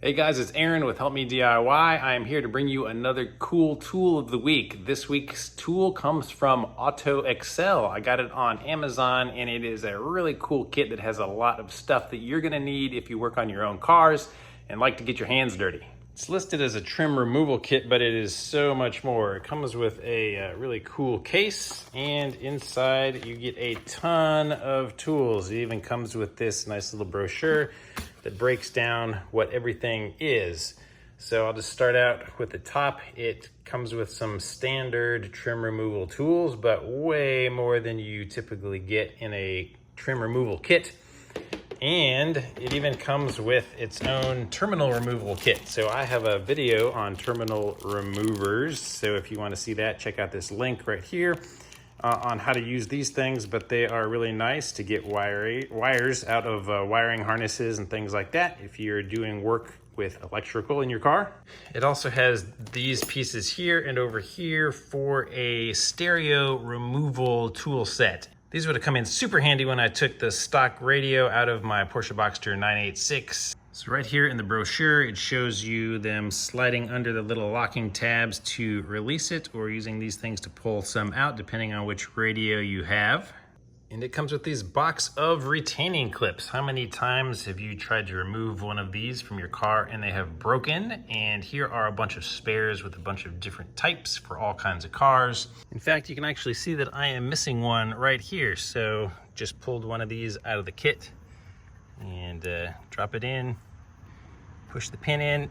Hey guys, it's Aaron with Help Me DIY. I am here to bring you another cool tool of the week. This week's tool comes from Auto Excel. I got it on Amazon and it is a really cool kit that has a lot of stuff that you're gonna need if you work on your own cars and like to get your hands dirty. It's listed as a trim removal kit, but it is so much more. It comes with a really cool case, and inside you get a ton of tools. It even comes with this nice little brochure that breaks down what everything is. So I'll just start out with the top. It comes with some standard trim removal tools, but way more than you typically get in a trim removal kit. And it even comes with its own terminal removal kit. So I have a video on terminal removers. So if you want to see that, check out this link right here on how to use these things. But they are really nice to get wires out of wiring harnesses and things like that if you're doing work with electrical in your car. It also has these pieces here and over here for a stereo removal tool set. These would have come in super handy when I took the stock radio out of my Porsche Boxster 986. So right here in the brochure, it shows you them sliding under the little locking tabs to release it, or using these things to pull some out, depending on which radio you have. And it comes with these box of retaining clips. How many times have you tried to remove one of these from your car and they have broken? And here are a bunch of spares with a bunch of different types for all kinds of cars. In fact, you can actually see that I am missing one right here. So just pulled one of these out of the kit and drop it in, push the pin in,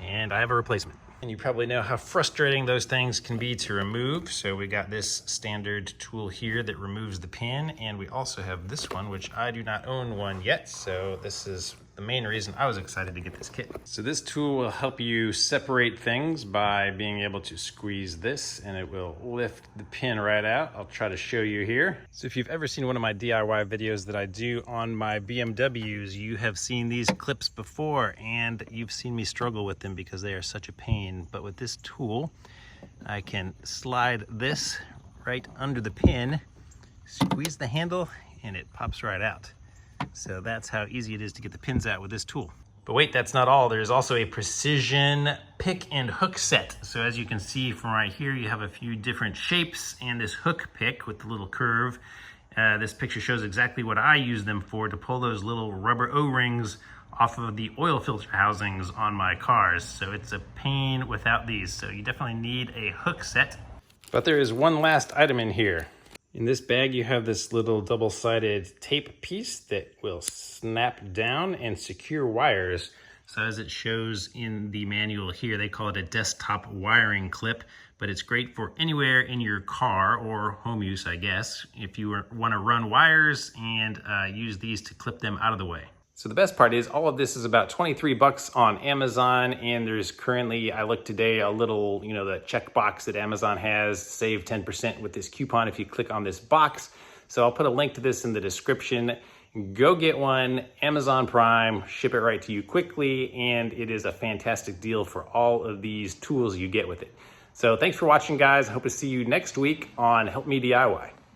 and I have a replacement. And you probably know how frustrating those things can be to remove. So we got this standard tool here that removes the pin, and we also have this one, which I do not own one yet. So this is the main reason I was excited to get this kit. So this tool will help you separate things by being able to squeeze this, and it will lift the pin right out. I'll try to show you here. So if you've ever seen one of my DIY videos that I do on my BMWs, you have seen these clips before, and you've seen me struggle with them because they are such a pain. But with this tool, I can slide this right under the pin, squeeze the handle, and it pops right out. So that's how easy it is to get the pins out with this tool. But wait, that's not all. There's also a precision pick and hook set. So as you can see from right here, you have a few different shapes and this hook pick with the little curve. This picture shows exactly what I use them for, to pull those little rubber O-rings off of the oil filter housings on my cars. So it's a pain without these. So you definitely need a hook set. But there is one last item in here. In this bag, you have this little double-sided tape piece that will snap down and secure wires. So as it shows in the manual here, they call it a desktop wiring clip, but it's great for anywhere in your car or home use, I guess, if you want to run wires and use these to clip them out of the way. So the best part is all of this is about 23 bucks on Amazon, and there's currently, I looked today, a little, the checkbox that Amazon has, save 10% with this coupon if you click on this box. So I'll put a link to this in the description. Go get one, Amazon Prime, ship it right to you quickly, and it is a fantastic deal for all of these tools you get with it. So thanks for watching, guys. I hope to see you next week on Help Me DIY.